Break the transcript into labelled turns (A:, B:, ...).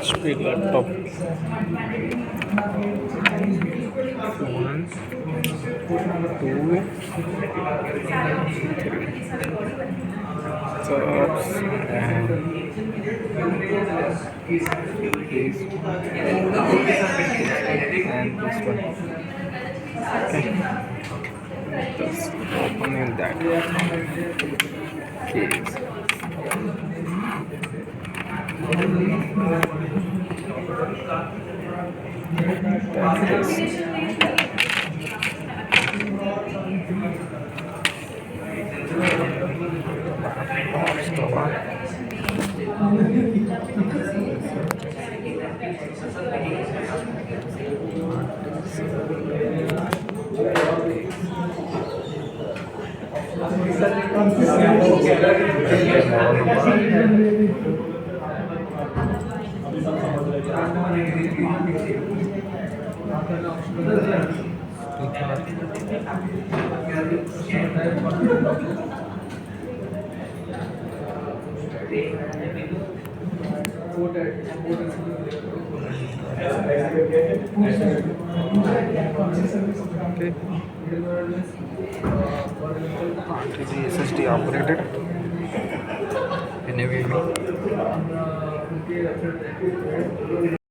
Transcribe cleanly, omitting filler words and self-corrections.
A: Speed laptop. One, two, three. Jobs and this and this one. Okay. Just opening that case. That's this. Store. Okay. RTG SSD operated NVMe.